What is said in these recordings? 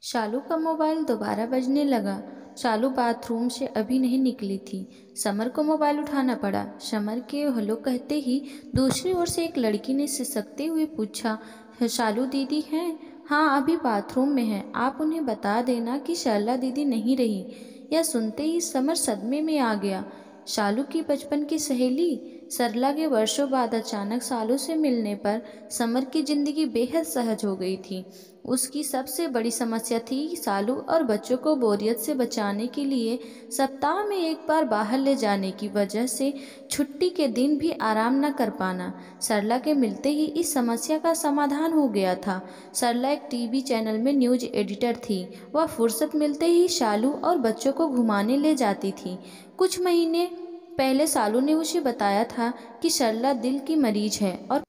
शालू का मोबाइल दोबारा बजने लगा। शालू बाथरूम से अभी नहीं निकली थी। समर को मोबाइल उठाना पड़ा। समर के हेलो कहते ही दूसरी ओर से एक लड़की ने सिसकते हुए पूछा, शालू दीदी हैं? हाँ, अभी बाथरूम में है। आप उन्हें बता देना कि सरला दीदी नहीं रही। यह सुनते ही समर सदमे में आ गया। शालू की बचपन की सहेली सरला के वर्षों बाद अचानक शालू से मिलने पर समर की जिंदगी बेहद सहज हो गई थी। उसकी सबसे बड़ी समस्या थी शालू और बच्चों को बोरियत से बचाने के लिए सप्ताह में एक बार बाहर ले जाने की वजह से छुट्टी के दिन भी आराम न कर पाना। सरला के मिलते ही इस समस्या का समाधान हो गया था। सरला एक टीवी चैनल में न्यूज एडिटर थी। वह फुर्सत मिलते ही शालू और बच्चों को घुमाने ले जाती थी। कुछ महीने पहले शालू ने उसे बताया था कि सरला दिल की मरीज है और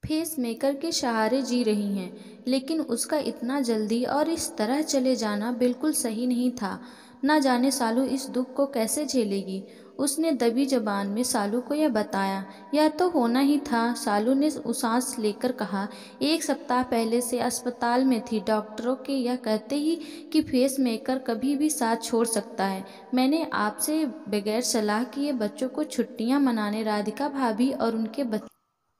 फेस मेकर के सहारे जी रही हैं, लेकिन उसका इतना जल्दी और इस तरह चले जाना बिल्कुल सही नहीं था। न जाने शालू इस दुख को कैसे झेलेगी। उसने दबी जबान में शालू को यह बताया। यह तो होना ही था। शालू ने सांस लेकर कहा, एक सप्ताह पहले से अस्पताल में थी। डॉक्टरों के यह कहते ही कि फेस मेकर कभी भी साथ छोड़ सकता है। मैंने आपसे बगैर सलाह किए बच्चों को छुट्टियां मनाने राधिका भाभी और उनके बच्चे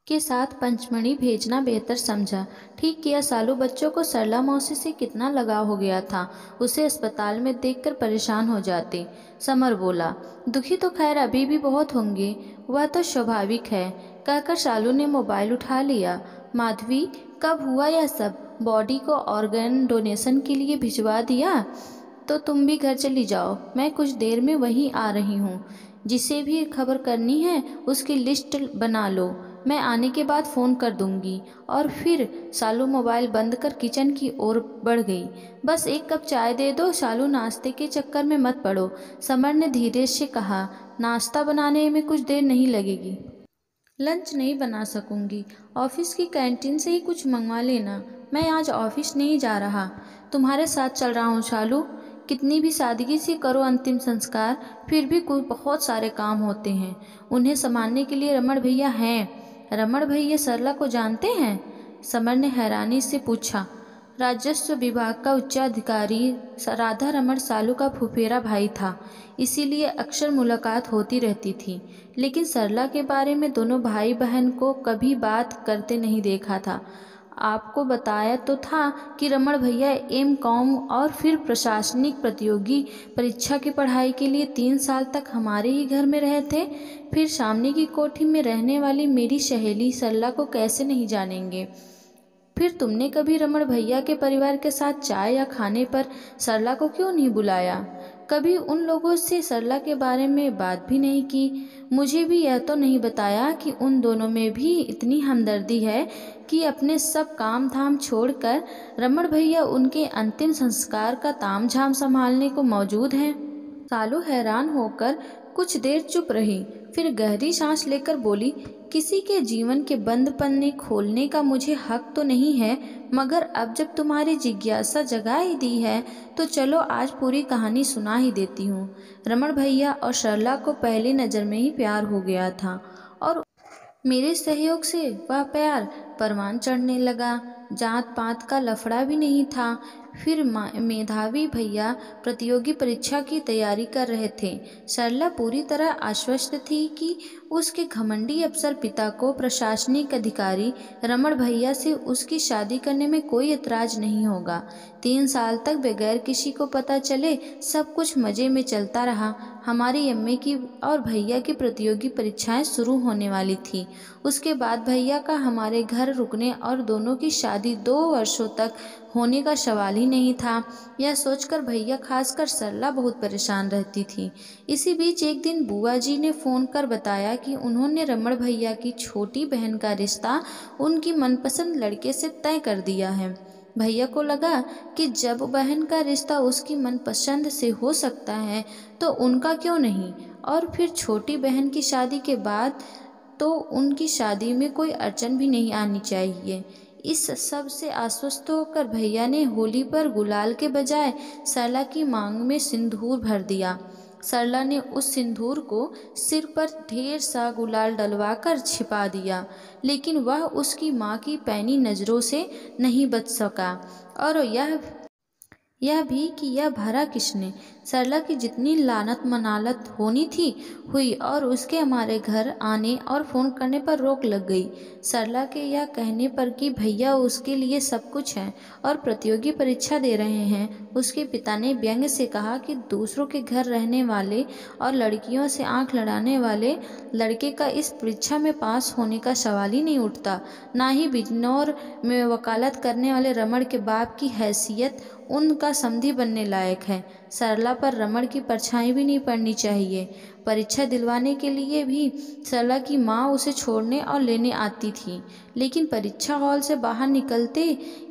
के साथ पंचमढ़ी भेजना बेहतर समझा। ठीक किया। शालू बच्चों को सरला मौसी से कितना लगाव हो गया था। उसे अस्पताल में देखकर परेशान हो जाते। समर बोला, दुखी तो खैर अभी भी बहुत होंगे, वह तो स्वाभाविक है। कहकर शालू ने मोबाइल उठा लिया। माधवी, कब हुआ यह सब? बॉडी को ऑर्गन डोनेशन के लिए भिजवा दिया? तो तुम भी घर चली जाओ, मैं कुछ देर में वहीं आ रही हूँ। जिसे भी खबर करनी है उसकी लिस्ट बना लो, मैं आने के बाद फ़ोन कर दूंगी। और फिर शालू मोबाइल बंद कर किचन की ओर बढ़ गई। बस एक कप चाय दे दो, शालू नाश्ते के चक्कर में मत पड़ो, समर ने धीरे से कहा। नाश्ता बनाने में कुछ देर नहीं लगेगी। लंच नहीं बना सकूंगी, ऑफिस की कैंटीन से ही कुछ मंगवा लेना। मैं आज ऑफिस नहीं जा रहा, तुम्हारे साथ चल रहा हूँ। शालू, कितनी भी सादगी से करो अंतिम संस्कार, फिर भी कोई बहुत सारे काम होते हैं। उन्हें संभालने के लिए रमण भैया हैं। रमण भैया सरला को जानते हैं? समर ने हैरानी से पूछा। राजस्व विभाग का उच्चाधिकारी राधा रमण शालू का फुफेरा भाई था, इसीलिए अक्सर मुलाकात होती रहती थी। लेकिन सरला के बारे में दोनों भाई बहन को कभी बात करते नहीं देखा था। आपको बताया तो था कि रमण भैया एम.कॉम और फिर प्रशासनिक प्रतियोगी परीक्षा की पढ़ाई के लिए 3 साल तक हमारे ही घर में रहे थे। फिर सामने की कोठी में रहने वाली मेरी सहेली सरला को कैसे नहीं जानेंगे। फिर तुमने कभी रमण भैया के परिवार के साथ चाय या खाने पर सरला को क्यों नहीं बुलाया? कभी उन लोगों से सरला के बारे में बात भी नहीं की। मुझे भी यह तो नहीं बताया कि उन दोनों में भी इतनी हमदर्दी है कि अपने सब काम धाम छोड़कर रमण भैया उनके अंतिम संस्कार का तामझाम संभालने को मौजूद हैं। सालू हैरान होकर कुछ देर चुप रही, फिर गहरी सांस लेकर बोली, किसी के जीवन के बंद पन्ने खोलने का मुझे हक तो नहीं है, मगर अब जब तुम्हारी जिज्ञासा जगा ही दी है तो चलो आज पूरी कहानी सुना ही देती हूँ। रमण भैया और सरला को पहली नज़र में ही प्यार हो गया था और मेरे सहयोग से वह प्यार परवान चढ़ने लगा। जात पात का लफड़ा भी नहीं था। फिर मेधावी भैया प्रतियोगी परीक्षा की तैयारी कर रहे थे। सरला पूरी तरह आश्वस्त थी कि उसके घमंडी अफसर पिता को प्रशासनिक अधिकारी रमण भैया से उसकी शादी करने में कोई एतराज नहीं होगा। 3 साल तक बगैर किसी को पता चले सब कुछ मज़े में चलता रहा। हमारी अम्मी की और भैया की प्रतियोगी परीक्षाएं शुरू होने वाली थी। उसके बाद भैया का हमारे घर रुकने और दोनों की शादी 2 वर्षों तक होने का सवाल ही नहीं था। यह सोचकर भैया खासकर सरला बहुत परेशान रहती थी। इसी बीच एक दिन बुआ जी ने फ़ोन कर बताया कि उन्होंने रमण भैया की छोटी बहन का रिश्ता उनकी मनपसंद लड़के से तय कर दिया है। भैया को लगा कि जब बहन का रिश्ता उसकी मनपसंद से हो सकता है तो उनका क्यों नहीं, और फिर छोटी बहन की शादी के बाद तो उनकी शादी में कोई अड़चन भी नहीं आनी चाहिए। इस सब से आश्वस्त होकर भैया ने होली पर गुलाल के बजाय सरला की मांग में सिंदूर भर दिया। सरला ने उस सिंदूर को सिर पर ढेर सा गुलाल डलवाकर छिपा दिया, लेकिन वह उसकी माँ की पैनी नज़रों से नहीं बच सका और यह भी कि यह भरा किसने। सरला की जितनी लानत मनालत होनी थी हुई और उसके हमारे घर आने और फ़ोन करने पर रोक लग गई। सरला के यह कहने पर कि भैया उसके लिए सब कुछ है और प्रतियोगी परीक्षा दे रहे हैं, उसके पिता ने व्यंग्य से कहा कि दूसरों के घर रहने वाले और लड़कियों से आंख लड़ाने वाले लड़के का इस परीक्षा में पास होने का सवाल ही नहीं उठता। ना ही बिजनौर में वकालत करने वाले रमण के बाप की हैसियत उनका समधी बनने लायक है। सरला पर रमण की परछाई भी नहीं पड़नी चाहिए। परीक्षा दिलवाने के लिए भी सरला की माँ उसे छोड़ने और लेने आती थी, लेकिन परीक्षा हॉल से बाहर निकलते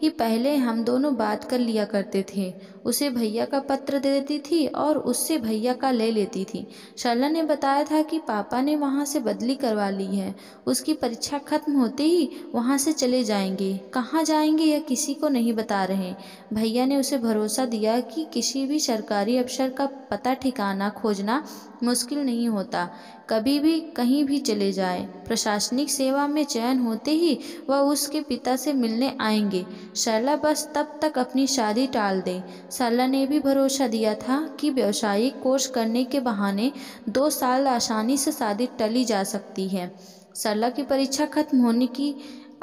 ही पहले हम दोनों बात कर लिया करते थे। उसे भैया का पत्र दे देती थी और उससे भैया का ले लेती थी। सरला ने बताया था कि पापा ने वहाँ से बदली करवा ली है, उसकी परीक्षा खत्म होते ही वहाँ से चले जाएंगे। कहाँ जाएंगे यह किसी को नहीं बता रहे। भैया ने उसे भरोसा दिया कि किसी भी सरकारी अफसर का पता ठिकाना खोजना मुश्किल नहीं होता, कभी भी कहीं भी चले जाए। प्रशासनिक सेवा में चयन होते ही वह उसके पिता से मिलने आएंगे। सरला बस तब तक अपनी शादी टाल दे। सरला ने भी भरोसा दिया था कि व्यावसायिक कोर्स करने के बहाने 2 साल आसानी से शादी टली जा सकती है। सरला की परीक्षा खत्म होने की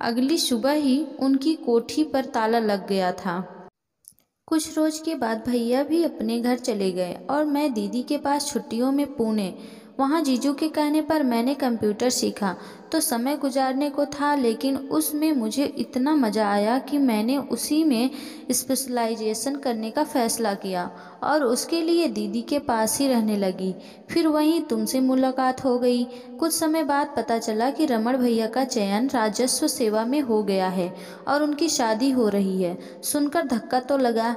अगली सुबह ही उनकी कोठी पर ताला लग गया था। कुछ रोज के बाद भैया भी अपने घर चले गए और मैं दीदी के पास छुट्टियों में पुणे। वहाँ जीजू के कहने पर मैंने कंप्यूटर सीखा तो समय गुजारने को था, लेकिन उसमें मुझे इतना मज़ा आया कि मैंने उसी में स्पेशलाइजेशन करने का फ़ैसला किया और उसके लिए दीदी के पास ही रहने लगी। फिर वहीं तुमसे मुलाकात हो गई। कुछ समय बाद पता चला कि रमण भैया का चयन राजस्व सेवा में हो गया है और उनकी शादी हो रही है। सुनकर धक्का तो लगा,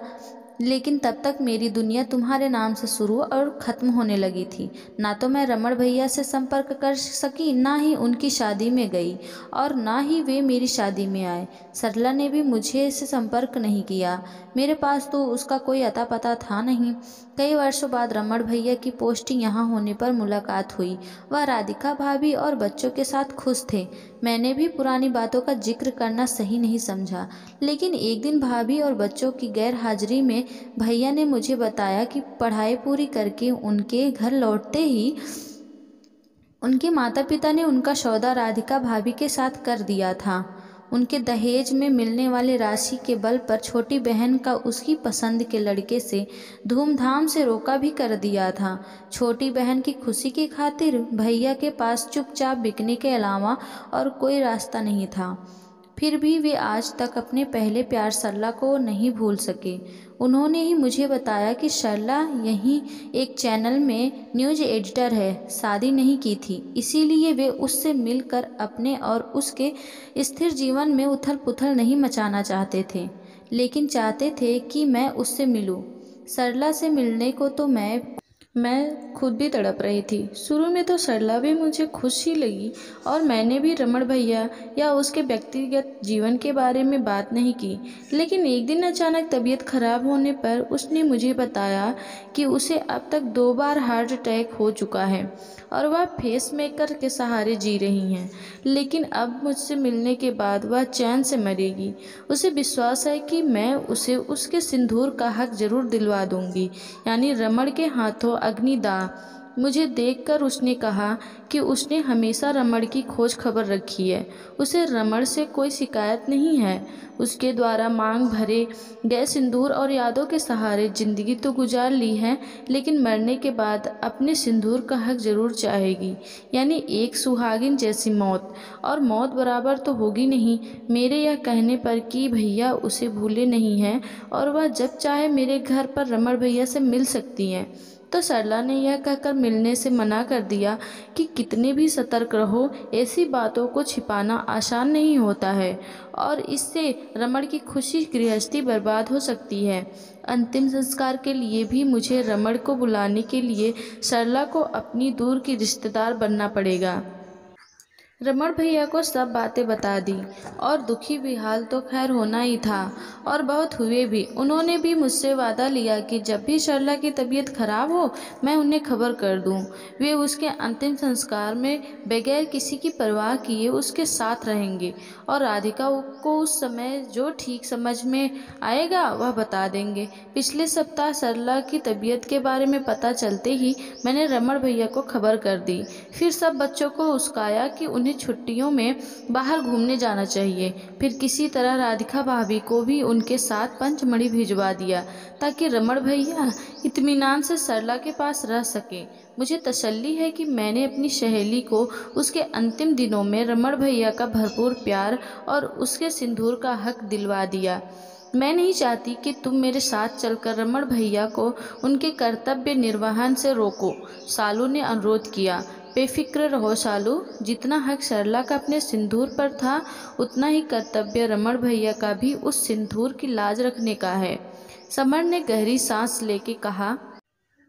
लेकिन तब तक मेरी दुनिया तुम्हारे नाम से शुरू और ख़त्म होने लगी थी। ना तो मैं रमण भैया से संपर्क कर सकी, ना ही उनकी शादी में गई और ना ही वे मेरी शादी में आए। सरला ने भी मुझे से संपर्क नहीं किया। मेरे पास तो उसका कोई अता पता था नहीं। कई वर्षों बाद रमण भैया की पोस्टिंग यहाँ होने पर मुलाकात हुई। वह राधिका भाभी और बच्चों के साथ खुश थे। मैंने भी पुरानी बातों का जिक्र करना सही नहीं समझा, लेकिन एक दिन भाभी और बच्चों की गैर हाजिरी में भैया ने मुझे बताया कि पढ़ाई पूरी करके उनके घर लौटते ही उनके माता पिता ने उनका सौदा राधिका भाभी के साथ कर दिया था। उनके दहेज में मिलने वाली राशि के बल पर छोटी बहन का उसकी पसंद के लड़के से धूमधाम से रोका भी कर दिया था। छोटी बहन की खुशी की खातिर भैया के पास चुपचाप बिकने के अलावा और कोई रास्ता नहीं था। फिर भी वे आज तक अपने पहले प्यार सरला को नहीं भूल सके। उन्होंने ही मुझे बताया कि सरला यहीं एक चैनल में न्यूज़ एडिटर है, शादी नहीं की थी, इसीलिए वे उससे मिलकर अपने और उसके स्थिर जीवन में उथल पुथल नहीं मचाना चाहते थे, लेकिन चाहते थे कि मैं उससे मिलूं। सरला से मिलने को तो मैं खुद भी तड़प रही थी। शुरू में तो सरला भी मुझे खुश ही लगी और मैंने भी रमण भैया या उसके व्यक्तिगत जीवन के बारे में बात नहीं की, लेकिन एक दिन अचानक तबीयत खराब होने पर उसने मुझे बताया कि उसे अब तक 2 बार हार्ट अटैक हो चुका है और वह पेसमेकर के सहारे जी रही हैं, लेकिन अब मुझसे मिलने के बाद वह चैन से मरेगी। उसे विश्वास है कि मैं उसे उसके सिंदूर का हक जरूर दिलवा दूंगी, यानी रमण के हाथों अग्निदाह। मुझे देखकर उसने कहा कि उसने हमेशा रमण की खोज खबर रखी है। उसे रमण से कोई शिकायत नहीं है। उसके द्वारा मांग भरे गए सिंदूर और यादों के सहारे जिंदगी तो गुजार ली है, लेकिन मरने के बाद अपने सिंदूर का हक जरूर चाहेगी, यानी एक सुहागिन जैसी मौत। और मौत बराबर तो होगी नहीं मेरे यह कहने पर कि भैया उसे भूले नहीं हैं और वह जब चाहे मेरे घर पर रमण भैया से मिल सकती हैं। तो सरला ने यह कहकर मिलने से मना कर दिया कि कितने भी सतर्क रहो, ऐसी बातों को छिपाना आसान नहीं होता है और इससे रमण की खुशी गृहस्थी बर्बाद हो सकती है। अंतिम संस्कार के लिए भी मुझे रमण को बुलाने के लिए सरला को अपनी दूर की रिश्तेदार बनना पड़ेगा। रमण भैया को सब बातें बता दी और दुखी बेहाल तो खैर होना ही था और बहुत हुए भी। उन्होंने भी मुझसे वादा लिया कि जब भी सरला की तबीयत खराब हो मैं उन्हें खबर कर दूं। वे उसके अंतिम संस्कार में बगैर किसी की परवाह किए उसके साथ रहेंगे और राधिका को उस समय जो ठीक समझ में आएगा वह बता देंगे। पिछले सप्ताह सरला की तबीयत के बारे में पता चलते ही मैंने रमण भैया को खबर कर दी। फिर सब बच्चों को उस्काया कि उन्हें छुट्टियों में बाहर घूमने जाना चाहिए। फिर किसी तरह राधिका भाभी को भी उनके साथ पंचमढ़ी भिजवा दिया ताकि रमण भैया इत्मीनान से सरला के पास रह सके। मुझे तसल्ली है कि मैंने अपनी सहेली को उसके अंतिम दिनों में रमण भैया का भरपूर प्यार और उसके सिंदूर का हक दिलवा दिया। मैं नहीं चाहती कि तुम मेरे साथ चलकर रमण भैया को उनके कर्तव्य निर्वहन से रोको, सालू ने अनुरोध किया। बेफिक्र रहो सालू, जितना हक सरला का अपने सिंदूर पर था उतना ही कर्तव्य रमण भैया का भी उस सिंदूर की लाज रखने का है। समर ने गहरी सांस लेके कहा,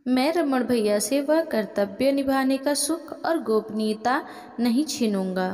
मैं रमण भैया से वह कर्तव्य निभाने का सुख और गोपनीयता नहीं छीनूंगा।